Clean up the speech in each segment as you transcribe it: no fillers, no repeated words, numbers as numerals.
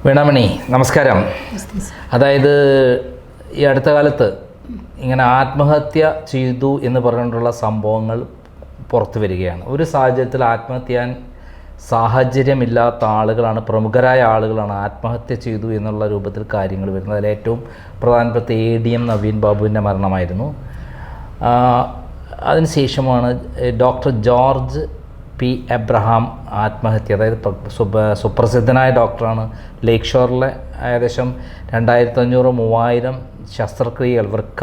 വീണാമണി നമസ്കാരം. അതായത് ഈ അടുത്ത കാലത്ത് ഇങ്ങനെ ആത്മഹത്യ ചെയ്തു എന്ന് പറഞ്ഞുകൊണ്ടുള്ള സംഭവങ്ങൾ പുറത്തു വരികയാണ്. ഒരു സാഹചര്യത്തിൽ ആത്മഹത്യ ചെയ്യാൻ സാഹചര്യമില്ലാത്ത ആളുകളാണ്, പ്രമുഖരായ ആളുകളാണ് ആത്മഹത്യ ചെയ്തു എന്നുള്ള രൂപത്തിൽ കാര്യങ്ങൾ വരുന്നത്. അതിൽ ഏറ്റവും പ്രധാനപ്പെട്ട ADM നവീൻ ബാബുവിൻ്റെ മരണമായിരുന്നു. അതിനുശേഷമാണ് ഡോക്ടർ ജോർജ് പി എബ്രഹാം ആത്മഹത്യ. അതായത് സുപ്രസിദ്ധനായ ഡോക്ടറാണ്. ലേക്ക് ഷോറിലെ ഏകദേശം 2500-3000 ശസ്ത്രക്രിയകൾ, വൃക്ക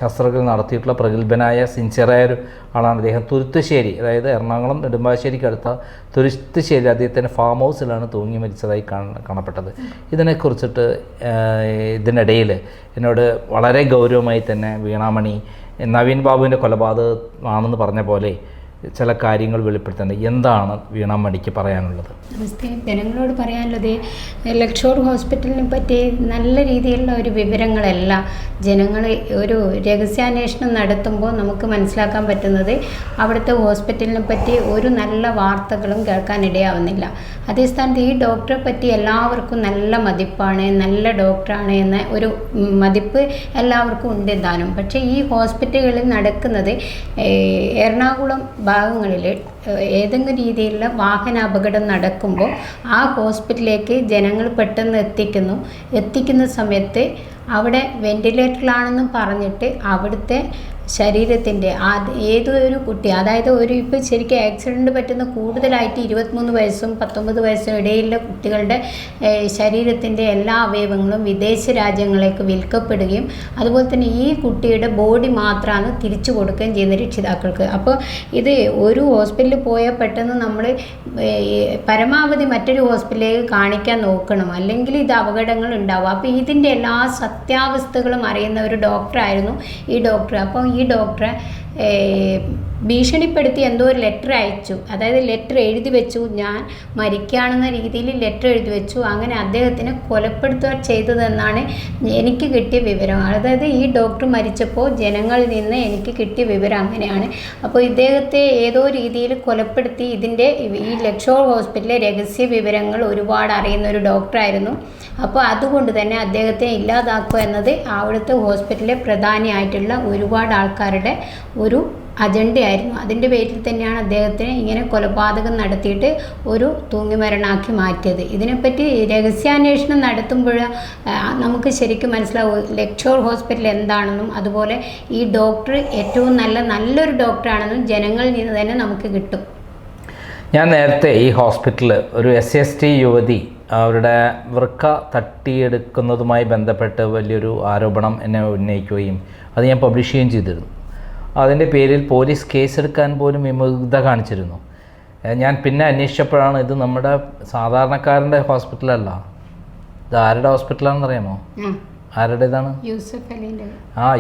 ശസ്ത്രക്രിയകൾ നടത്തിയിട്ടുള്ള പ്രഗത്ഭനായ സിൻസിയറായ ഒരു ആളാണ് അദ്ദേഹം. തുരുത്തുശ്ശേരി, അതായത് എറണാകുളം നെടുമ്പാശ്ശേരിക്ക് അടുത്ത തുരുത്തുശ്ശേരി അദ്ദേഹത്തിൻ്റെ ഫാം ഹൗസിലാണ് തൂങ്ങി മരിച്ചതായി കാണപ്പെട്ടത്. ഇതിനെക്കുറിച്ചിട്ട് ഇതിനിടയിൽ എന്നോട് വളരെ ഗൗരവമായി തന്നെ വീണാമണി നവീൻ ബാബുവിൻ്റെ കൊലപാതകമാണെന്ന് പറഞ്ഞ പോലെ ചില കാര്യങ്ങൾ വെളിപ്പെടുത്തേണ്ടത്. എന്താണ് വീണാമണിക്ക് പറയാനുള്ളത്? നമസ്തേ. ജനങ്ങളോട് പറയാനുള്ളത്, ലേക്ക് ഷോർ ഹോസ്പിറ്റലിനെ പറ്റി നല്ല രീതിയിലുള്ള ഒരു വിവരങ്ങളെല്ലാം ജനങ്ങൾ ഒരു രഹസ്യാന്വേഷണം നടത്തുമ്പോൾ നമുക്ക് മനസ്സിലാക്കാൻ പറ്റുന്നത് അവിടുത്തെ ഹോസ്പിറ്റലിനെ പറ്റി ഒരു നല്ല വാർത്തകളും കേൾക്കാനിടയാവുന്നില്ല. അതേസ്ഥാനത്ത് ഈ ഡോക്ടറെ പറ്റി എല്ലാവർക്കും നല്ല മതിപ്പാണ്, നല്ല ഡോക്ടറാണ് എന്ന ഒരു മതിപ്പ് എല്ലാവർക്കും ഉണ്ട് താനും. പക്ഷേ ഈ ഹോസ്പിറ്റലുകളിൽ നടക്കുന്നത് എറണാകുളം ഭാഗങ്ങളിൽ ഏതെങ്കിലും രീതിയിലുള്ള വാഹനാപകടം നടക്കുമ്പോൾ ആ ഹോസ്പിറ്റലിലേക്ക് ജനങ്ങൾ പെട്ടെന്ന് എത്തിക്കുന്ന സമയത്ത് അവിടെ വെന്റിലേറ്ററിലാണെന്നും പറഞ്ഞിട്ട് അവിടുത്തെ ശരീരത്തിൻ്റെ ഏതൊരു കുട്ടി, അതായത് ഇപ്പോൾ ശരിക്കും ആക്സിഡൻറ്റ് പറ്റുന്ന കൂടുതലായിട്ട് 23 വയസ്സും 19 വയസ്സും ഇടയിലുള്ള കുട്ടികളുടെ ശരീരത്തിൻ്റെ എല്ലാ അവയവങ്ങളും വിദേശ രാജ്യങ്ങളിലേക്ക് വിൽക്കപ്പെടുകയും അതുപോലെ തന്നെ ഈ കുട്ടിയുടെ ബോഡി മാത്രമാണ് തിരിച്ചു കൊടുക്കുകയും ചെയ്യുന്ന രക്ഷിതാക്കൾക്ക്. അപ്പോൾ ഇത് ഒരു ഹോസ്പിറ്റലിൽ പോയാൽ പെട്ടെന്ന് നമ്മൾ പരമാവധി മറ്റൊരു ഹോസ്പിറ്റലിലേക്ക് കാണിക്കാൻ നോക്കണം, അല്ലെങ്കിൽ ഇത് അപകടങ്ങൾ ഉണ്ടാവും. അപ്പോൾ ഇതിൻ്റെ എല്ലാ സത്യാവസ്ഥകളും അറിയുന്ന ഒരു ഡോക്ടറായിരുന്നു ഈ ഡോക്ടർ. അപ്പോൾ ഈ ഡോക്ടറെ ഭീഷണിപ്പെടുത്തി എന്തോ ഒരു ലെറ്റർ അയച്ചു, അതായത് ലെറ്റർ എഴുതി വെച്ചു, ഞാൻ മരിക്കുകയാണെന്ന രീതിയിൽ ലെറ്റർ എഴുതി വെച്ചു. അങ്ങനെ അദ്ദേഹത്തിനെ കൊലപ്പെടുത്തുക ചെയ്തതെന്നാണ് എനിക്ക് കിട്ടിയ വിവരം. അതായത് ഈ ഡോക്ടർ മരിച്ചപ്പോൾ ജനങ്ങളിൽ നിന്ന് എനിക്ക് കിട്ടിയ വിവരം അങ്ങനെയാണ്. അപ്പോൾ ഇദ്ദേഹത്തെ ഏതോ രീതിയിൽ കൊലപ്പെടുത്തി ഇതിൻ്റെ ഈ ലേക്ക് ഷോർ ഹോസ്പിറ്റലിലെ രഹസ്യ വിവരങ്ങൾ ഒരുപാട് അറിയുന്ന ഒരു ഡോക്ടറായിരുന്നു. അപ്പോൾ അതുകൊണ്ട് തന്നെ അദ്ദേഹത്തെ ഇല്ലാതാക്കുക എന്നത് അവിടുത്തെ ഹോസ്പിറ്റലിലെ പ്രധാനിയായിട്ടുള്ള ഒരുപാട് ആൾക്കാരുടെ ഒരു അജണ്ടയായിരുന്നു. അതിൻ്റെ പേരിൽ തന്നെയാണ് അദ്ദേഹത്തിന് ഇങ്ങനെ കൊലപാതകം നടത്തിയിട്ട് ഒരു തൂങ്ങിമരണാക്കി മാറ്റിയത്. ഇതിനെപ്പറ്റി രഹസ്യാന്വേഷണം നടത്തുമ്പോൾ നമുക്ക് ശരിക്കും മനസ്സിലാവും ലേക്ക് ഷോർ ഹോസ്പിറ്റൽ എന്താണെന്നും അതുപോലെ ഈ ഡോക്ടർ ഏറ്റവും നല്ലൊരു ഡോക്ടറാണെന്നും ജനങ്ങളിൽ നിന്ന് തന്നെ നമുക്ക് കിട്ടും. ഞാൻ നേരത്തെ ഈ ഹോസ്പിറ്റലിൽ ഒരു SC/ST യുവതി അവരുടെ വൃക്ക തട്ടിയെടുക്കുന്നതുമായി ബന്ധപ്പെട്ട് വലിയൊരു ആരോപണം എന്നെ ഉന്നയിക്കുകയും അത് ഞാൻ പബ്ലിഷ് ചെയ്യുകയും ചെയ്തിരുന്നു. അതിൻ്റെ പേരിൽ പോലീസ് കേസെടുക്കാൻ പോലും വിമുഖത കാണിച്ചിരുന്നു. ഞാൻ പിന്നെ അന്വേഷിച്ചപ്പോഴാണ് ഇത് നമ്മുടെ സാധാരണക്കാരൻ്റെ ഹോസ്പിറ്റലല്ല, ഇത് ആരുടെ ഹോസ്പിറ്റലാണെന്ന് അറിയാമോ? ആരുടേതാണ്?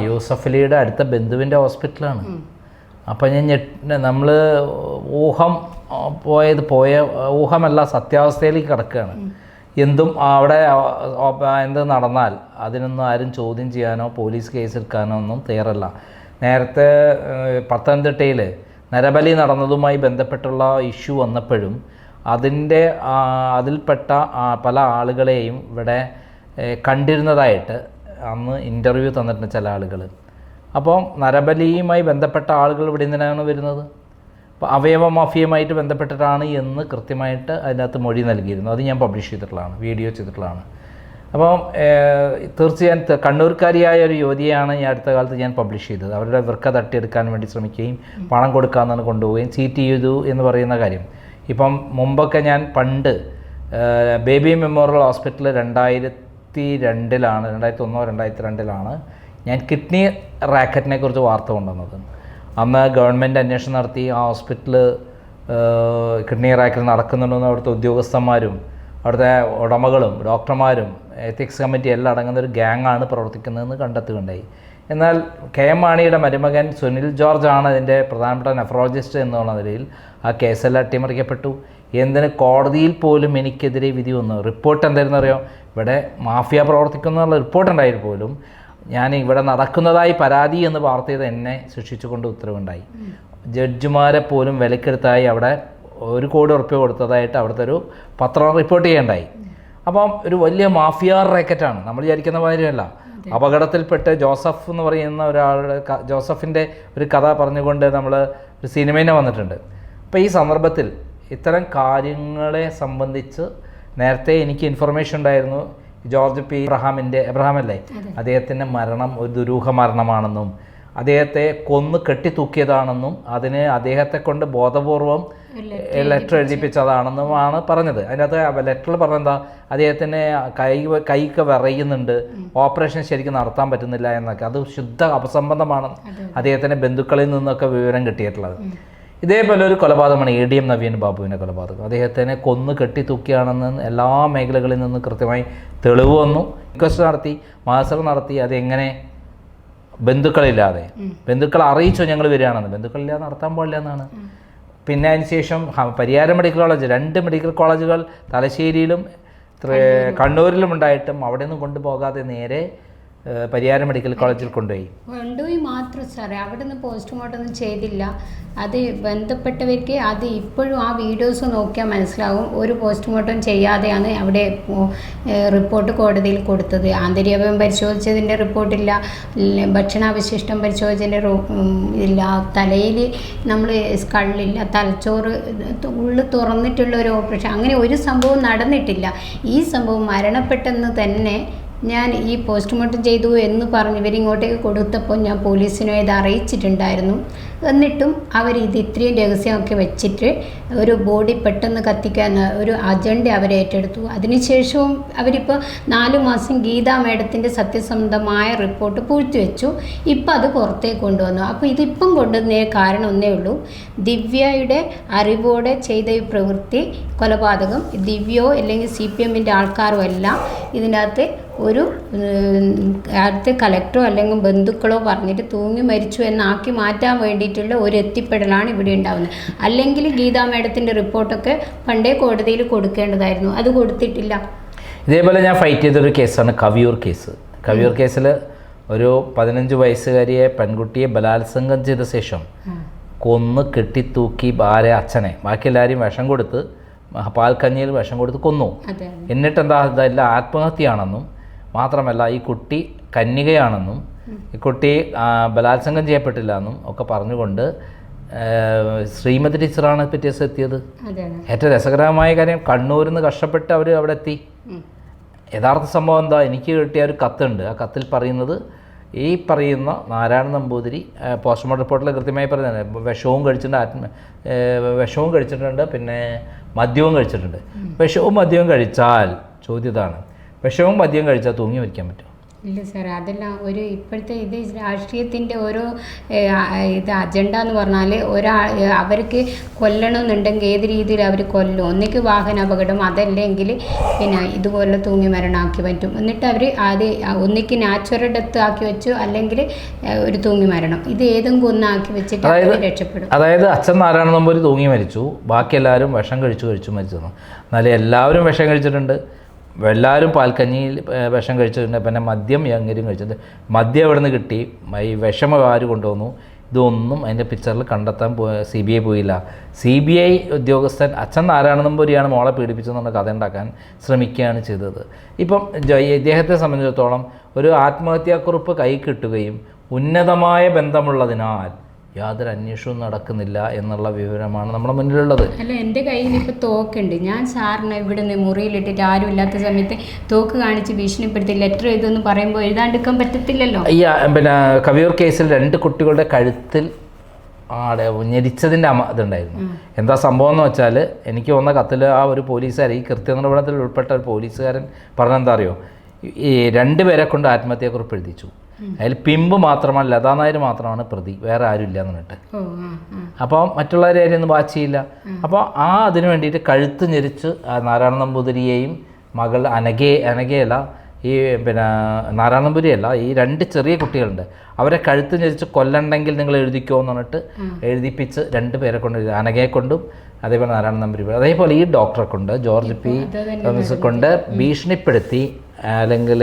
യൂസഫ് അലിയുടെ അടുത്ത ബന്ധുവിൻ്റെ ഹോസ്പിറ്റലാണ്. അപ്പം നമ്മൾ ഊഹമല്ല, സത്യാവസ്ഥയിലേക്ക് കിടക്കുകയാണ്. എന്തും അവിടെ എന്ത് നടന്നാൽ അതിനൊന്നും ആരും ചോദ്യം ചെയ്യാനോ പോലീസ് കേസെടുക്കാനോ ഒന്നും തയ്യാറല്ല. നേരത്തെ പത്തനംതിട്ടയിൽ നരബലി നടന്നതുമായി ബന്ധപ്പെട്ടുള്ള ഇഷ്യൂ വന്നപ്പോഴും അതിൽപ്പെട്ട പല ആളുകളെയും ഇവിടെ കണ്ടിരുന്നതായിട്ട് അന്ന് ഇൻ്റർവ്യൂ തന്നിട്ടുണ്ട് ചില ആളുകൾ. അപ്പോൾ നരബലിയുമായി ബന്ധപ്പെട്ട ആളുകൾ ഇവിടെ എന്തിനാണ് വരുന്നത്? അപ്പോൾ അവയവ മാഫിയയുമായിട്ട് ബന്ധപ്പെട്ടിട്ടാണ് എന്ന് കൃത്യമായിട്ട് അതിനകത്ത് മൊഴി നൽകിയിരുന്നു. അത് ഞാൻ പബ്ലിഷ് ചെയ്തിട്ടുള്ളതാണ്, വീഡിയോ ചെയ്തിട്ടുള്ളതാണ്. അപ്പം തീർച്ചയായും കണ്ണൂർക്കാരിയായ ഒരു യുവതിയാണ് ഈ അടുത്ത കാലത്ത് ഞാൻ പബ്ലിഷ് ചെയ്തത്. അവരുടെ വൃക്ക തട്ടിയെടുക്കാൻ വേണ്ടി ശ്രമിക്കുകയും പണം കൊടുക്കാമെന്നാണ് കൊണ്ടുപോവുകയും ചീറ്റ് ചെയ്തു എന്ന് പറയുന്ന കാര്യം. ഇപ്പം മുമ്പൊക്കെ ഞാൻ പണ്ട് ബേബി മെമ്മോറിയൽ ഹോസ്പിറ്റൽ 2001-2002 ഞാൻ കിഡ്നി റാക്കറ്റിനെ കുറിച്ച് വാർത്ത കൊണ്ടുവന്നത്. അന്ന് ഗവൺമെൻറ് അന്വേഷണം നടത്തി ആ ഹോസ്പിറ്റൽ കിഡ്നി റാക്കറ്റ് നടക്കുന്നുണ്ടെന്ന് അവിടുത്തെ ഉദ്യോഗസ്ഥന്മാരും അവിടുത്തെ ഉടമകളും ഡോക്ടർമാരും എത്തിക്സ് കമ്മിറ്റി എല്ലാം അടങ്ങുന്ന ഒരു ഗ്യാങ്ങാണ് പ്രവർത്തിക്കുന്നതെന്ന് കണ്ടെത്തുകയുണ്ടായി. എന്നാൽ KM മാണിയുടെ മരുമകൻ സുനിൽ ജോർജ് ആണ് അതിൻ്റെ പ്രധാനപ്പെട്ട നെഫ്രോളജിസ്റ്റ് എന്നുള്ള നിലയിൽ ആ കേസെല്ലാം അട്ടിമറിക്കപ്പെട്ടു. എന്തിന് കോടതിയിൽ പോലും എനിക്കെതിരെ വിധി വന്നു. റിപ്പോർട്ട് എന്തായിരുന്നു അറിയോ? ഇവിടെ മാഫിയ പ്രവർത്തിക്കുന്നുള്ള റിപ്പോർട്ട് ഉണ്ടായിട്ട് പോലും ഞാൻ ഇവിടെ നടക്കുന്നതായി പരാതി എന്ന് വാർത്ത ചെയ്ത് എന്നെ ശിക്ഷിച്ചുകൊണ്ട് ഉത്തരവുണ്ടായി. ജഡ്ജിമാരെ പോലും വിലക്കെടുത്തായി അവിടെ 1 കോടി ഉറുപ്പിക കൊടുത്തതായിട്ട് അവിടുത്തെ ഒരു പത്രം റിപ്പോർട്ട് ചെയ്യേണ്ടായി. അപ്പം ഒരു വലിയ മാഫിയ റാക്കറ്റാണ്, നമ്മൾ വിചാരിക്കുന്ന മാതിരിയല്ല. അപകടത്തിൽപ്പെട്ട് ജോസഫ് എന്ന് പറയുന്ന ഒരാളുടെ ജോസഫിൻ്റെ ഒരു കഥ പറഞ്ഞുകൊണ്ട് നമ്മൾ ഒരു സിനിമേനെ വന്നിട്ടുണ്ട്. അപ്പോൾ ഈ സന്ദർഭത്തിൽ ഇത്തരം കാര്യങ്ങളെ സംബന്ധിച്ച് നേരത്തെ എനിക്ക് ഇൻഫർമേഷൻ ഉണ്ടായിരുന്നു. ജോർജ് പി എബ്രഹാമല്ലേ, അദ്ദേഹത്തിൻ്റെ മരണം ഒരു ദുരൂഹ മരണമാണെന്നും അദ്ദേഹത്തെ കൊന്ന് കെട്ടിത്തൂക്കിയതാണെന്നും അതിന് അദ്ദേഹത്തെ കൊണ്ട് ബോധപൂർവം ലെറ്റർ എഴുതിപ്പിച്ചതാണെന്നുമാണ് പറഞ്ഞത്. അതിനകത്ത് ലെറ്ററിൽ പറഞ്ഞെന്താ, അദ്ദേഹത്തിന് കൈക്ക് വിറയുന്നുണ്ട്, ഓപ്പറേഷൻ ശരിക്കും നടത്താൻ പറ്റുന്നില്ല എന്നൊക്കെ. അത് ശുദ്ധ അപസംബന്ധമാണ് അദ്ദേഹത്തിൻ്റെ ബന്ധുക്കളിൽ നിന്നൊക്കെ വിവരം കിട്ടിയിട്ടുള്ളത്. ഇതേപോലെ ഒരു കൊലപാതകമാണ് ADM നവീൻ ബാബുവിൻ്റെ കൊലപാതകം. അദ്ദേഹത്തിനെ കൊന്ന് കെട്ടിത്തൂക്കിയാണെന്ന് എല്ലാ മേഖലകളിൽ നിന്ന് കൃത്യമായി തെളിവ് വന്നു. റിക്വസ്റ്റ് നടത്തി, മഹസർ നടത്തി. അതെങ്ങനെ ബന്ധുക്കളില്ലാതെ, ബന്ധുക്കളെ അറിയിച്ചോ ഞങ്ങൾ വരികയാണെന്ന്, ബന്ധുക്കളില്ലാതെ നടത്താൻ പാടില്ല എന്നാണ്. പിന്നെ അതിനുശേഷം പരിയാരം മെഡിക്കൽ കോളേജ്, 2 മെഡിക്കൽ കോളേജുകൾ തലശ്ശേരിയിലും കണ്ണൂരിലും ഉണ്ടായിട്ടും അവിടെ നിന്നും കൊണ്ടുപോകാതെ നേരെ പരിയാരം മെഡിക്കൽ കോളേജിൽ കൊണ്ടുപോയി മാത്രം സാറേ, അവിടെ നിന്ന് പോസ്റ്റ്മോർട്ടം ഒന്നും ചെയ്തില്ല. അത് ബന്ധപ്പെട്ടവർക്ക് അത് ഇപ്പോഴും ആ വീഡിയോസ് നോക്കിയാൽ മനസ്സിലാവും. ഒരു പോസ്റ്റ്മോർട്ടം ചെയ്യാതെയാണ് അവിടെ റിപ്പോർട്ട് കോടതിയിൽ കൊടുത്തത്. ആന്തരികവയം പരിശോധിച്ചതിൻ്റെ റിപ്പോർട്ടില്ല, ഭക്ഷണാവശിഷ്ടം പരിശോധിച്ചതിൻ്റെ ഇല്ല, തലയിൽ നമ്മൾ സ്കള്ളില്ല, തലച്ചോറ് ഉള്ളിൽ തുറന്നിട്ടുള്ള ഒരു ഓപ്പറേഷൻ, അങ്ങനെ ഒരു സംഭവം നടന്നിട്ടില്ല. ഈ സംഭവം മരണപ്പെട്ടെന്ന് തന്നെ ഞാൻ ഈ പോസ്റ്റ്മോർട്ടം ചെയ്തു എന്ന് പറഞ്ഞ് ഇവരിങ്ങോട്ടേക്ക് കൊടുത്തപ്പോൾ ഞാൻ പോലീസിനെ ഇത് അറിയിച്ചിട്ടുണ്ടായിരുന്നു. എന്നിട്ടും അവർ ഇത് ഇത്രയും രഹസ്യമൊക്കെ വെച്ചിട്ട് ഒരു ബോഡി പെട്ടെന്ന് കത്തിക്കാൻ ഒരു അജണ്ട അവർ ഏറ്റെടുത്തു. അതിനുശേഷവും അവരിപ്പോൾ 4 മാസം ഗീതാ മേഡത്തിൻ്റെ സത്യസന്ധമായ റിപ്പോർട്ട് പൂഴ്ത്തിവെച്ചു. ഇപ്പം അത് പുറത്തേക്ക് കൊണ്ടുവന്നു. അപ്പോൾ ഇതിപ്പം കൊണ്ടുവന്നതിന് കാരണം ഒന്നേ ഉള്ളൂ, ദിവ്യയുടെ അറിവോടെ ചെയ്ത ഈ പ്രവൃത്തി, കൊലപാതകം ദിവ്യയോ അല്ലെങ്കിൽ CPMൻ്റെ ആൾക്കാരോ അല്ല. ഇതിനകത്ത് ഒരു അടുത്ത കലക്ടറോ അല്ലെങ്കിൽ ബന്ധുക്കളോ പറഞ്ഞിട്ട് തൂങ്ങി മരിച്ചു എന്നാക്കി മാറ്റാൻ വേണ്ടിയിട്ടുള്ള ഒരു എത്തിപ്പെടലാണ് ഇവിടെ ഉണ്ടാകുന്നത്. അല്ലെങ്കിൽ ഗീതാ മേഡത്തിൻ്റെ റിപ്പോർട്ടൊക്കെ പണ്ടേ കോടതിയിൽ കൊടുക്കേണ്ടതായിരുന്നു, അത് കൊടുത്തിട്ടില്ല. ഇതേപോലെ ഞാൻ ഫൈറ്റ് ചെയ്തൊരു കേസാണ് കവിയൂർ കേസ്. കവിയൂർ കേസിൽ ഒരു 15 വയസ്സുകാരിയെ പെൺകുട്ടിയെ ബലാത്സംഗം ചെയ്ത ശേഷം കൊന്ന് കെട്ടിത്തൂക്കി അച്ഛനെ ബാക്കി എല്ലാവരെയും വിഷം കൊടുത്ത്, പാൽക്കഞ്ഞിയിൽ വിഷം കൊടുത്ത് കൊന്നു. എന്നിട്ടെന്താ, ഇതെല്ലാം ആത്മഹത്യയാണെന്നും മാത്രമല്ല ഈ കുട്ടി കന്യകയാണെന്നും ഈ കുട്ടി ബലാത്സംഗം ചെയ്യപ്പെട്ടില്ല എന്നും ഒക്കെ പറഞ്ഞുകൊണ്ട് ശ്രീമതി ടീച്ചറാണ് പിറ്റേ ദിവസം എത്തിയത്. ഏറ്റവും രസകരമായ കാര്യം, കണ്ണൂരിൽ നിന്ന് കഷ്ടപ്പെട്ട് അവർ അവിടെ എത്തി. യഥാർത്ഥ സംഭവം എന്താ, എനിക്ക് കിട്ടിയ ഒരു കത്തുണ്ട്. ആ കത്തിൽ പറയുന്നത് ഈ പറയുന്ന നാരായണ നമ്പൂതിരി പോസ്റ്റ്മോർട്ടം റിപ്പോർട്ടിൽ കൃത്യമായി പറയുന്നത് വിഷവും കഴിച്ചിട്ടുണ്ട്, പിന്നെ മദ്യവും കഴിച്ചിട്ടുണ്ട്. വിഷവും മദ്യവും കഴിച്ചാൽ, ചോദ്യം ഇതാണ്, വിഷവും മദ്യം കഴിച്ചാൽ തൂങ്ങി മരിക്കാൻ പറ്റും? ഇല്ല സാർ, അതെല്ലാം ഒരു ഇപ്പോഴത്തെ ഇത് രാഷ്ട്രീയത്തിൻ്റെ ഓരോ ഇത് അജണ്ട എന്ന് പറഞ്ഞാൽ അവർക്ക് കൊല്ലണമെന്നുണ്ടെങ്കിൽ ഏത് രീതിയിൽ അവർ കൊല്ലും. ഒന്നിക്ക് വാഹന അപകടം, അതല്ലെങ്കിൽ പിന്നെ ഇതുപോലെ തൂങ്ങി മരണമാക്കി പറ്റും. എന്നിട്ട് അവർ ഒന്നിക്ക് നാച്ചുറൽ ഡെത്ത് ആക്കി വെച്ചു, അല്ലെങ്കിൽ ഒരു തൂങ്ങി മരണം, ഇത് ഏതെങ്കിലും ഒന്നാക്കി വെച്ചിട്ട് രക്ഷപ്പെടും. അതായത് അച്ഛൻ നാരായണ നമ്പൂതിരി തൂങ്ങി മരിച്ചു, ബാക്കി എല്ലാവരും വിഷം കഴിച്ചു മരിച്ചെന്നു. എന്നാലും എല്ലാവരും വിഷം കഴിച്ചിട്ടുണ്ട്, എല്ലാവരും പാൽക്കഞ്ഞിയിൽ വിഷം കഴിച്ചിട്ടുണ്ട്, പിന്നെ മദ്യം എങ്ങനെയും കഴിച്ചിട്ടുണ്ട്. മദ്യം എവിടെ നിന്ന് കിട്ടി, ഈ വിഷം ആര് കൊണ്ടുവന്നു, ഇതൊന്നും അതിൻ്റെ പിക്ചറിൽ കണ്ടെത്താൻ CBI പോയില്ല. CBI ഉദ്യോഗസ്ഥൻ അച്ഛൻ നാരായണ നമ്പൂതിരിയാണ് മോളെ പീഡിപ്പിച്ചെന്നുള്ള കഥ ഉണ്ടാക്കാൻ ശ്രമിക്കുകയാണ് ചെയ്തത്. ഇപ്പം ഇദ്ദേഹത്തെ സംബന്ധിച്ചിടത്തോളം ഒരു ആത്മഹത്യാക്കുറിപ്പ് കൈ കിട്ടുകയും ഉന്നതമായ ബന്ധമുള്ളതിനാൽ യാതൊരു അന്വേഷണവും നടക്കുന്നില്ല എന്നുള്ള വിവരമാണ് നമ്മുടെ മുന്നിലുള്ളത്. അല്ല, എൻ്റെ കയ്യിൽ ഇപ്പോൾ തോക്കുണ്ട്. ഞാൻ സാറിന് ഇവിടുന്ന് മുറിയിലിട്ടിട്ട് ആരും ഇല്ലാത്ത സമയത്ത് തോക്ക് കാണിച്ച് ഭീഷണിപ്പെടുത്തി ലെറ്റർ എഴുതുമെന്ന് പറയുമ്പോൾ എഴുതാണ്ടിരിക്കാൻ പറ്റത്തില്ലല്ലോ. ഈ പിന്നെ കവിയൂർ കേസിൽ 2 കുട്ടികളുടെ കഴുത്തിൽ ഞെരിച്ചതിൻ്റെ ഇതുണ്ടായിരുന്നു. എന്താ സംഭവം എന്ന് വെച്ചാൽ, എനിക്ക് വന്ന കത്തിൽ ആ ഒരു പോലീസുകാരൻ, ഈ കൃത്യനിർവഹണത്തിൽ ഉൾപ്പെട്ട ഒരു പോലീസുകാരൻ പറഞ്ഞെന്താ അറിയോ, ഈ 2 പേരെ കൊണ്ട് ആത്മഹത്യാക്കുറിപ്പ് എഴുതിച്ചു. അതിൽ പിമ്പ് മാത്രമാണ്, ലതാ നായർ മാത്രമാണ് പ്രതി, വേറെ ആരും ഇല്ല എന്ന് പറഞ്ഞിട്ട്. അപ്പോൾ മറ്റുള്ളവരെ ആരെയൊന്നും വാച്ച് ചെയ്യില്ല. അപ്പോൾ അതിന് വേണ്ടിയിട്ട് കഴുത്ത് ഞെരിച്ച് നാരായണ നമ്പൂതിരിയെയും മകൾ അനഘയല്ല, ഈ പിന്നെ നാരായണ നമ്പൂതിരിയല്ല, ഈ 2 ചെറിയ കുട്ടികളുണ്ട്, അവരെ കഴുത്ത് ഞെരിച്ച് കൊല്ലണ്ടെങ്കിൽ നിങ്ങൾ എഴുതിക്കോ എന്ന് പറഞ്ഞിട്ട് എഴുതിപ്പിച്ച് 2 പേരെ കൊണ്ട്, അനഘയെ കൊണ്ടും അതേപോലെ നാരായണ നമ്പൂതിരി, അതേപോലെ ഈ ഡോക്ടറെ കൊണ്ട്, ജോർജ് പി തോമസ് കൊണ്ട് ഭീഷണിപ്പെടുത്തി അല്ലെങ്കിൽ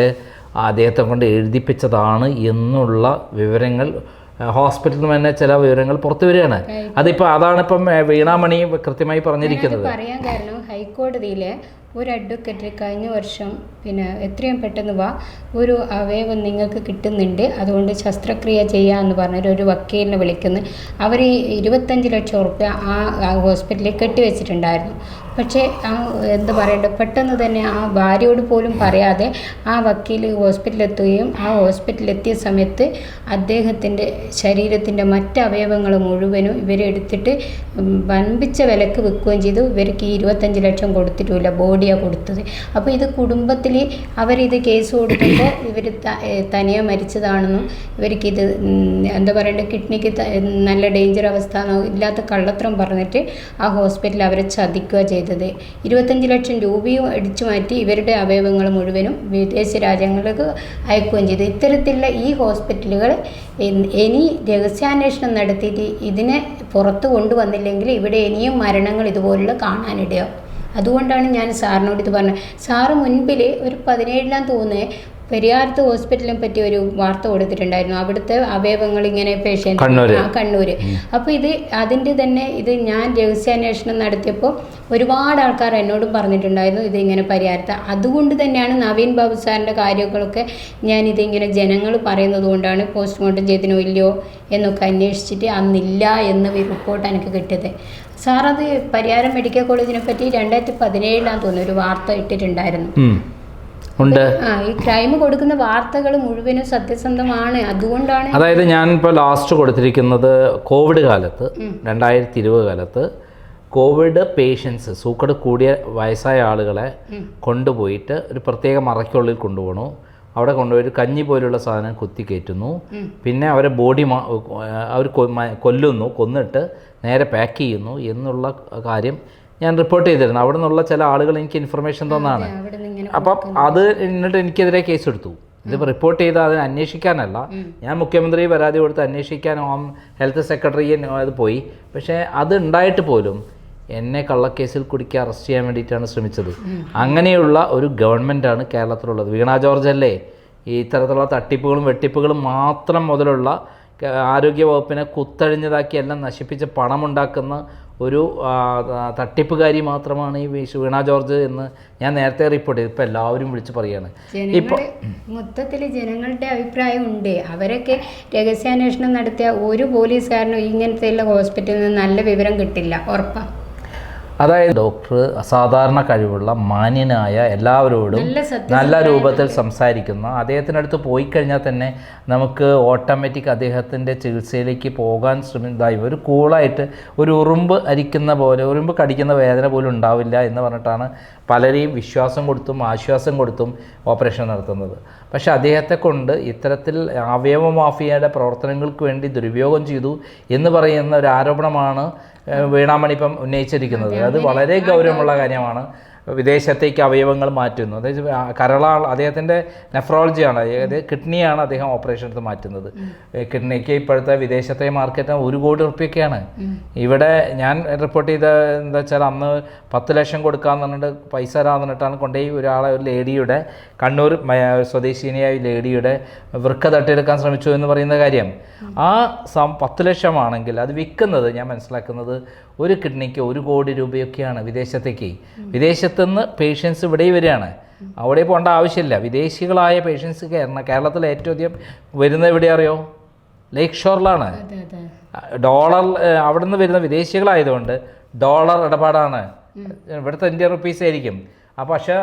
അദ്ദേഹത്തെ കൊണ്ട് എഴുതിപ്പിച്ചതാണ് എന്നുള്ള വിവരങ്ങൾ ഹോസ്പിറ്റലിൽ നിന്ന് തന്നെ ചില വിവരങ്ങൾ പുറത്തു വരികയാണ്. അതാണിപ്പം വീണാമണി കൃത്യമായി പറഞ്ഞിരിക്കുന്നത്. പറയാൻ കാരണം ഹൈക്കോടതിയിൽ ഒരു അഡ്വക്കേറ്റ് കഴിഞ്ഞ വർഷം എത്രയും പെട്ടെന്ന് വാ, ഒരു അവയവം നിങ്ങൾക്ക് കിട്ടുന്നുണ്ട്, അതുകൊണ്ട് ശസ്ത്രക്രിയ ചെയ്യാമെന്ന് പറഞ്ഞൊരു ഒരു വക്കീലിനെ വിളിക്കുന്നു. അവർ 25 ലക്ഷം റുപ്യ ആ ഹോസ്പിറ്റലിൽ കെട്ടിവെച്ചിട്ടുണ്ടായിരുന്നു. പക്ഷേ എന്താ പറയണ്ടത്, പെട്ടെന്ന് തന്നെ ആ ഭാര്യയോട് പോലും പറയാതെ ആ വക്കീൽ ഹോസ്പിറ്റലിലെത്തുകയും ആ ഹോസ്പിറ്റലിലെത്തിയ സമയത്ത് അദ്ദേഹത്തിൻ്റെ ശരീരത്തിൻ്റെ മറ്റ് അവയവങ്ങൾ മുഴുവനും ഇവരെടുത്തിട്ട് വൻപിച്ച വിലക്ക് വിൽക്കുകയും ചെയ്തു. ഇവർക്ക് 25 ലക്ഷം കൊടുത്തിട്ടുമില്ല, ബോഡിയാണ് കൊടുത്തത്. അപ്പോൾ ഇത് കുടുംബത്തിൽ അവരിത് കേസ് കൊടുക്കുമ്പോൾ ഇവർ തനിയെ മരിച്ചതാണെന്നും ഇവർക്കിത് എന്താ പറയണ്ടത്, കിഡ്നിക്ക് നല്ല ഡേഞ്ചർ അവസ്ഥ ഇല്ലാത്ത കള്ളത്തരം പറഞ്ഞിട്ട് ആ ഹോസ്പിറ്റലിൽ അവരെ ചതിക്കുക ചെയ്തത്. 25 ലക്ഷം രൂപയും അടിച്ചു മാറ്റി ഇവരുടെ അവയവങ്ങൾ മുഴുവനും വിദേശ രാജ്യങ്ങളിലേക്ക് അയക്കുകയും ചെയ്തു. ഇത്തരത്തിലുള്ള ഈ ഹോസ്പിറ്റലുകൾ ഇനി രഹസ്യാന്വേഷണം നടത്തിയിട്ട് ഇതിനെ പുറത്ത് കൊണ്ടുവന്നില്ലെങ്കിൽ ഇവിടെ ഇനിയും മരണങ്ങൾ ഇതുപോലുള്ള കാണാനിടയാവും. അതുകൊണ്ടാണ് ഞാൻ സാറിനോട് ഇത് പറഞ്ഞത്. സാറ് മുൻപിൽ ഒരു 17-ാം തോന്നുന്നത് പെരിയാർത്ത് ഹോസ്പിറ്റലിനെ പറ്റി ഒരു വാർത്ത കൊടുത്തിട്ടുണ്ടായിരുന്നു. അവിടുത്തെ അവയവങ്ങൾ ഇങ്ങനെ പേഷ്യൻ്റ് കണ്ണൂർ. അപ്പോൾ അതിൻ്റെ തന്നെ ഞാൻ രഹസ്യാന്വേഷണം നടത്തിയപ്പോൾ ഒരുപാട് ആൾക്കാർ എന്നോടും പറഞ്ഞിട്ടുണ്ടായിരുന്നു ഇതിങ്ങനെ പരിഹാരത്ത. അതുകൊണ്ട് തന്നെയാണ് നവീൻ ബാബു സാറിൻ്റെ കാര്യങ്ങളൊക്കെ ഞാനിതിങ്ങനെ ജനങ്ങൾ പറയുന്നത് കൊണ്ടാണ് പോസ്റ്റ്മോർട്ടം ചെയ്തിനോ ഇല്ലയോ എന്നൊക്കെ അന്വേഷിച്ചിട്ട് അന്നില്ല എന്ന് റിപ്പോർട്ട് എനിക്ക് കിട്ടിയത്. സാറത് പരിയാരം മെഡിക്കൽ കോളേജിനെ പറ്റി 2017-ലാന്ന് തോന്നുന്നു ഒരു വാർത്ത ഇട്ടിട്ടുണ്ടായിരുന്നു. ഈ ക്രൈം കൊടുക്കുന്ന വാർത്തകൾ മുഴുവനും സത്യസന്ധമാണ്. അതുകൊണ്ടാണ് അതായത് ഞാനിപ്പോൾ ലാസ്റ്റ് കൊടുത്തിരിക്കുന്നത് കോവിഡ് കാലത്ത് 2020 കാലത്ത് കോവിഡ് പേഷ്യൻസ് സൂക്കട് കൂടിയ വയസ്സായ ആളുകളെ കൊണ്ടുപോയിട്ട് ഒരു പ്രത്യേക മറയ്ക്കുള്ളിൽ കൊണ്ടുപോകണു. അവിടെ കൊണ്ടുപോയിട്ട് കഞ്ഞി പോലുള്ള സാധനം കുത്തി കയറ്റുന്നു. പിന്നെ അവരെ ബോഡി അവർ കൊന്നിട്ട് നേരെ പാക്ക് ചെയ്യുന്നു എന്നുള്ള കാര്യം ഞാൻ റിപ്പോർട്ട് ചെയ്തിരുന്നു. അവിടെ നിന്നുള്ള ചില ആളുകൾ എനിക്ക് ഇൻഫർമേഷൻ തന്നതാണ്. അപ്പം അത് എന്നിട്ട് എനിക്കെതിരെ കേസ് എടുത്തു. ഇതിപ്പോൾ റിപ്പോർട്ട് ചെയ്താൽ അതിന് അന്വേഷിക്കാനല്ല, ഞാൻ മുഖ്യമന്ത്രി പരാതി കൊടുത്ത് അന്വേഷിക്കാൻ ഹെൽത്ത് സെക്രട്ടറി അത് പോയി. പക്ഷേ അത് ഉണ്ടായിട്ട് പോലും എന്നെ കള്ളക്കേസിൽ കുടുക്കി അറസ്റ്റ് ചെയ്യാൻ വേണ്ടിയിട്ടാണ് ശ്രമിച്ചത്. അങ്ങനെയുള്ള ഒരു ഗവൺമെൻറ്റാണ് കേരളത്തിലുള്ളത്. വീണ ജോർജ് അല്ലേ ഈ ഇത്തരത്തിലുള്ള തട്ടിപ്പുകളും വെട്ടിപ്പുകളും മാത്രം മുതലുള്ള ആരോഗ്യ വകുപ്പിനെ കുത്തഴിഞ്ഞതാക്കി എല്ലാം നശിപ്പിച്ച് പണമുണ്ടാക്കുന്ന ഒരു തട്ടിപ്പുകാരി മാത്രമാണ് ഈ വീണ ജോർജ് എന്ന് ഞാൻ നേരത്തെ റിപ്പോർട്ട് ചെയ്തു. ഇപ്പം എല്ലാവരും വിളിച്ച് പറയുകയാണ്. ഇപ്പോൾ മൊത്തത്തിൽ ജനങ്ങളുടെ അഭിപ്രായം ഉണ്ട്. അവരൊക്കെ രഹസ്യാന്വേഷണം നടത്തിയ ഒരു പോലീസുകാരനും ഇങ്ങനത്തെയുള്ള ഹോസ്പിറ്റലിൽ നിന്ന് നല്ല വിവരം കിട്ടില്ല, ഉറപ്പാണ്. അതായത് ഡോക്ടർ അസാധാരണ കഴിവുള്ള മാന്യനായ എല്ലാവരോടും നല്ല രൂപത്തിൽ സംസാരിക്കുന്ന അദ്ദേഹത്തിനടുത്ത് പോയി കഴിഞ്ഞാൽ തന്നെ നമുക്ക് ഓട്ടോമാറ്റിക് അദ്ദേഹത്തിൻ്റെ ചികിത്സയിലേക്ക് പോകാൻ ശ്രമിച്ചതായി ഒരു കൂളായിട്ട് ഒരു ഉറുമ്പ് അരിക്കുന്ന പോലെ ഉറുമ്പ് കടിക്കുന്ന വേദന പോലും ഉണ്ടാവില്ല എന്ന് പറഞ്ഞിട്ടാണ് പലരെയും വിശ്വാസം കൊടുത്തും ആശ്വാസം കൊടുത്തും ഓപ്പറേഷൻ നടത്തുന്നത്. പക്ഷേ അദ്ദേഹത്തെ കൊണ്ട് ഇത്തരത്തിൽ അവയവ മാഫിയയുടെ പ്രവർത്തനങ്ങൾക്ക് വേണ്ടി ദുരുപയോഗം ചെയ്തു എന്ന് പറയുന്ന ഒരു ആരോപണമാണ് വീണാമണി ഇപ്പം ഉന്നയിച്ചിരിക്കുന്നത്. അത് വളരെ ഗൗരവമുള്ള കാര്യമാണ്. വിദേശത്തേക്ക് അവയവങ്ങൾ മാറ്റുന്നു. അതായത് അദ്ദേഹത്തിൻ്റെ നെഫ്രോളജിയാണ്, അതായത് കിഡ്നിയാണ് അദ്ദേഹം ഓപ്പറേഷൻ എടുത്ത് മാറ്റുന്നത്. കിഡ്നിക്ക് ഇപ്പോഴത്തെ വിദേശത്തെ മാർക്കറ്റ് 1 കോടി റുപ്യൊക്കെയാണ്. ഇവിടെ ഞാൻ റിപ്പോർട്ട് ചെയ്ത എന്താ വെച്ചാൽ അന്ന് 10 ലക്ഷം കൊടുക്കാമെന്ന് പറഞ്ഞിട്ട് പൈസ തരാമെന്ന് പറഞ്ഞിട്ടാണ് കൊണ്ടുപോയി ഒരു ലേഡിയുടെ കണ്ണൂർ സ്വദേശിനിയായ ലേഡിയുടെ വൃക്ക തട്ടിയെടുക്കാൻ ശ്രമിച്ചു എന്ന് പറയുന്ന കാര്യം. ആ 10 ലക്ഷമാണെങ്കിൽ അത് വിൽക്കുന്നത് ഞാൻ മനസ്സിലാക്കുന്നത് ഒരു കിഡ്നിക്ക് 1 കോടി രൂപയൊക്കെയാണ് വിദേശത്തേക്ക്. വിദേശത്തുനിന്ന് പേഷ്യൻസ് ഇവിടെ വരികയാണ്, അവിടെ പോകേണ്ട ആവശ്യമില്ല. വിദേശികളായ പേഷ്യൻസ് കേരളത്തിൽ ഏറ്റവും അധികം വരുന്നത് എവിടെ അറിയോ? ലേക്ക് ഷോറിലാണ്. ഡോളർ അവിടെ നിന്ന് വരുന്ന വിദേശികളായതുകൊണ്ട് ഡോളർ ഇടപാടാണ്. ഇവിടുത്തെ Indian rupees ആയിരിക്കും. അപ്പോൾ പക്ഷേ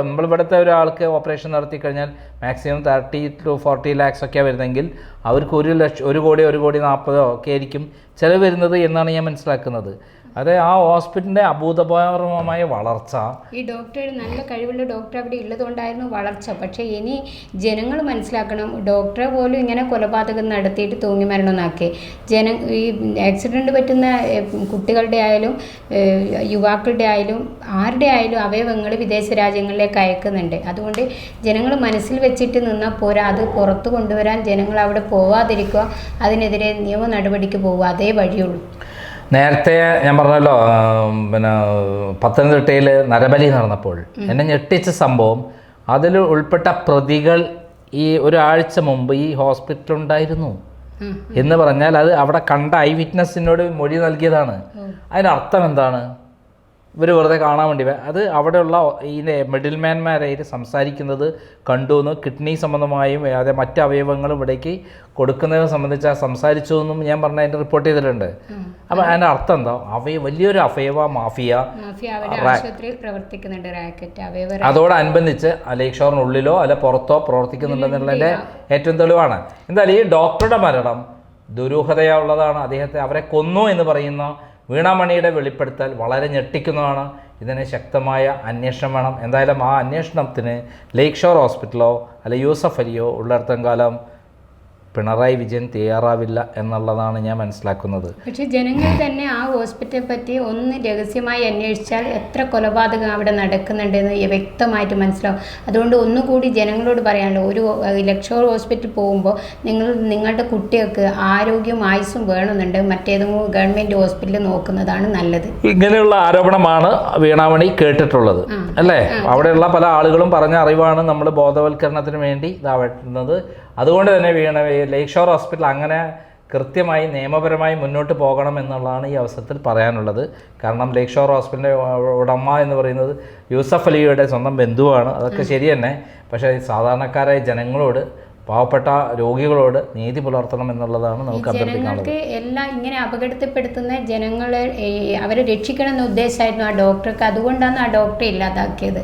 നമ്മളിവിടുത്തെ ഒരാൾക്ക് ഓപ്പറേഷൻ നടത്തി കഴിഞ്ഞാൽ മാക്സിമം 30 to 40 lakhs ഒക്കെയാണ് വരുന്നതെങ്കിൽ അവർക്ക് 1 കോടി 1,40,000 ഒക്കെ ആയിരിക്കും ചിലവ് വരുന്നത് എന്നാണ് ഞാൻ മനസ്സിലാക്കുന്നത്. അതെ, ആ ഹോസ്പിറ്റലിൻ്റെ അഭൂതപൂർവമായ വളർച്ച, ഈ ഡോക്ടർ നല്ല കഴിവുള്ള ഡോക്ടർ അവിടെ ഉള്ളതുകൊണ്ടായിരുന്നു വളർച്ച. പക്ഷേ ഇനി ജനങ്ങൾ മനസ്സിലാക്കണം, ഡോക്ടറെ പോലും ഇങ്ങനെ കൊലപാതകം നടത്തിയിട്ട് തൂങ്ങി മരണമെന്നാക്കി. ഈ ആക്സിഡൻറ്റ് പറ്റുന്ന കുട്ടികളുടെ ആയാലും യുവാക്കളുടെ ആയാലും ആരുടെ ആയാലും അവയവങ്ങൾ വിദേശ രാജ്യങ്ങളിലേക്ക് അയക്കുന്നുണ്ട്. അതുകൊണ്ട് ജനങ്ങൾ മനസ്സിൽ വെച്ചിട്ട് നിന്നാൽ പോരാ, അത് പുറത്ത് കൊണ്ടുവരാൻ ജനങ്ങൾ അവിടെ പോവാതിരിക്കുക, അതിനെതിരെ നിയമ നടപടിക്ക് പോവുക, അതേ വഴിയുള്ളൂ. നേരത്തെ ഞാൻ പറഞ്ഞല്ലോ, പിന്നെ പത്തനംതിട്ടയിൽ നരബലി നടന്നപ്പോൾ എന്നെ ഞെട്ടിച്ച സംഭവം, അതിൽ ഉൾപ്പെട്ട പ്രതികൾ ഈ ഒരാഴ്ച മുമ്പ് ഈ ഹോസ്പിറ്റലുണ്ടായിരുന്നു എന്ന് പറഞ്ഞാൽ അത് അവിടെ കണ്ട ഐ വിറ്റ്നസ്സിനോട് മൊഴി നൽകിയതാണ്. അതിനർത്ഥം എന്താണ്? ഇവർ വെറുതെ കാണാൻ വേണ്ടി അത് അവിടെയുള്ള ഈ മിഡിൽ മാൻമാരായിട്ട് സംസാരിക്കുന്നത് കണ്ടുവെന്ന്, കിഡ്നി സംബന്ധമായും അതെ മറ്റ് അവയവങ്ങളും ഇവിടേക്ക് കൊടുക്കുന്നതിനെ സംബന്ധിച്ച് സംസാരിച്ചു എന്നും ഞാൻ പറഞ്ഞ അതിൻ്റെ റിപ്പോർട്ട് ചെയ്തിട്ടുണ്ട്. അപ്പം അതിൻ്റെ അർത്ഥം എന്താ, വലിയൊരു അവയവ മാഫിയ അതോടനുബന്ധിച്ച് ലേക്ക് ഷോറിനുള്ളിലോ അല്ല പുറത്തോ പ്രവർത്തിക്കുന്നുണ്ടെന്നുള്ളതിൻ്റെ ഏറ്റവും തെളിവാണ്. എന്തായാലും ഈ ഡോക്ടറുടെ മരണം ദുരൂഹതയുള്ളതാണ്. അദ്ദേഹത്തെ അവരെ കൊന്നു എന്ന് പറയുന്ന വീണാമണിയുടെ വെളിപ്പെടുത്തൽ വളരെ ഞെട്ടിക്കുന്നതാണ്. ഇതിന് ശക്തമായ അന്വേഷണം വേണം. എന്തായാലും ആ അന്വേഷണത്തിന് ലേക്ക് ഷോർ ഹോസ്പിറ്റലോ അല്ലെ യൂസഫ് അലിയോ ഉള്ളിടത്തോളം കാലം പിണറായി വിജയൻ തയ്യാറാവില്ല എന്നുള്ളതാണ് ഞാൻ മനസ്സിലാക്കുന്നത്. പക്ഷേ ജനങ്ങൾ തന്നെ ആ ഹോസ്പിറ്റലെ പറ്റി ഒന്ന് രഹസ്യമായി അന്വേഷിച്ചാൽ എത്ര കൊലപാതകം അവിടെ നടക്കുന്നുണ്ടെന്ന് വ്യക്തമായിട്ട് മനസ്സിലാവും. അതുകൊണ്ട് ഒന്നുകൂടി ജനങ്ങളോട് പറയാനുള്ളൂ, ഒരു ലേക്ക് ഷോർ ഹോസ്പിറ്റലിൽ പോകുമ്പോൾ നിങ്ങളുടെ കുട്ടികൾക്ക് ആരോഗ്യവും ആയുസ്സും വേണമെന്നുണ്ട് മറ്റേതെങ്കിലും ഗവൺമെൻറ് ഹോസ്പിറ്റലിൽ നോക്കുന്നതാണ് നല്ലത്. ഇങ്ങനെയുള്ള ആരോപണമാണ് വീണാമണി കേട്ടിട്ടുള്ളത് അല്ലേ? അവിടെയുള്ള പല ആളുകളും പറഞ്ഞ അറിവാണ് നമ്മൾ ബോധവൽക്കരണത്തിന് വേണ്ടി ഇതാവുന്നത്. അതുകൊണ്ട് തന്നെ ലേക്ക് ഷോർ ഹോസ്പിറ്റൽ അങ്ങനെ കൃത്യമായി നിയമപരമായി മുന്നോട്ട് പോകണം എന്നുള്ളതാണ് ഈ അവസരത്തിൽ പറയാനുള്ളത്. കാരണം ലേക്ക് ഷോർ ഹോസ്പിറ്റലിൻ്റെ ഉടമ എന്ന് പറയുന്നത് യൂസഫ് അലിയുടെ സ്വന്തം ബന്ധുവാണ്. അതൊക്കെ ശരി തന്നെ. പക്ഷേ സാധാരണക്കാരായ ജനങ്ങളോട്, പാവപ്പെട്ട രോഗികളോട് നീതി പുലർത്തണം എന്നുള്ളതാണ് നമുക്ക് അഭ്യർത്ഥിക്കാനുള്ളത്. എല്ലാം ഇങ്ങനെ അപകടത്തിൽപ്പെടുത്തുന്ന ജനങ്ങളെ അവരെ രക്ഷിക്കണം എന്ന ഉദ്ദേശമായിരുന്നു ആ ഡോക്ടർക്ക്. അതുകൊണ്ടാണ് ആ ഡോക്ടറെ ഇല്ലാതാക്കിയത്.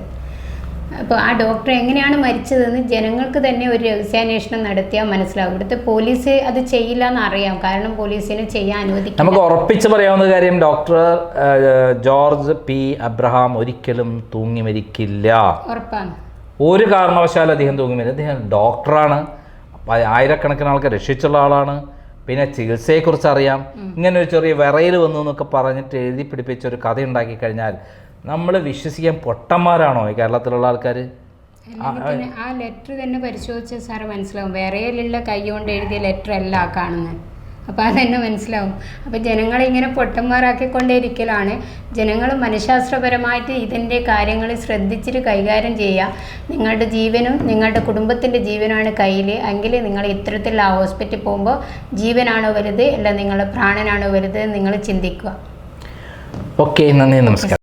അപ്പോൾ ആ ഡോക്ടർ എങ്ങനെയാണ് മരിച്ചതെന്ന് ജനങ്ങൾക്ക് തന്നെ ഒരു രഹസ്യാന്വേഷണം നടത്തിയാൽ മനസ്സിലാവും. ഇവിടുത്തെ പോലീസ് അത് ചെയ്യില്ല എന്നറിയാം, കാരണം പോലീസിന് ചെയ്യാൻ അനുവദിക്കും. നമുക്ക് ഉറപ്പിച്ച് പറയാവുന്ന കാര്യം, ഡോക്ടർ ജോർജ് പി അബ്രഹാം ഒരിക്കലും തൂങ്ങി മരിക്കില്ല. ഉറപ്പാണ്. ഒരു കാരണവശാലും അദ്ദേഹം തൂങ്ങി മരിക്കില്ല. അദ്ദേഹം ഡോക്ടറാണ്, ആയിരക്കണക്കിന് ആൾക്കാർ രക്ഷിച്ചുള്ള ആളാണ്. പിന്നെ ചികിത്സയെക്കുറിച്ച് അറിയാം. ഇങ്ങനെ ഒരു ചെറിയ വിറയിൽ വന്നു എന്നൊക്കെ പറഞ്ഞിട്ട് എഴുതി പിടിപ്പിച്ച ഒരു കഥ ഉണ്ടാക്കി കഴിഞ്ഞാൽ നമ്മൾ വിശ്വസിക്കാൻ പൊട്ടന്മാരാണോ ഈ കേരളത്തിലുള്ള ആൾക്കാർ? ആ ലെറ്റർ തന്നെ പരിശോധിച്ച സാറ് മനസ്സിലാവും, വിറയിലുള്ള കൈ കൊണ്ട് എഴുതിയ ലെറ്റർ അല്ല കാണുന്നത്. അപ്പോൾ അതെന്നെ മനസ്സിലാവും. അപ്പോൾ ജനങ്ങളെ ഇങ്ങനെ പൊട്ടന്മാരാക്കിക്കൊണ്ടേയിരിക്കലാണ്. ജനങ്ങൾ മനഃശാസ്ത്രപരമായിട്ട് ഇതിൻ്റെ കാര്യങ്ങൾ ശ്രദ്ധിച്ചിട്ട് കൈകാര്യം ചെയ്യുക. നിങ്ങളുടെ ജീവനും നിങ്ങളുടെ കുടുംബത്തിൻ്റെ ജീവനാണ് കയ്യിൽ എങ്കിൽ നിങ്ങൾ ഇത്തരത്തിലുള്ള ആ ഹോസ്പിറ്റലിൽ പോകുമ്പോൾ ജീവനാണോ വലുത് അല്ല നിങ്ങളുടെ പ്രാണനാണോ വലുത് നിങ്ങൾ ചിന്തിക്കുക. ഓക്കെ, നന്ദി, നമസ്കാരം.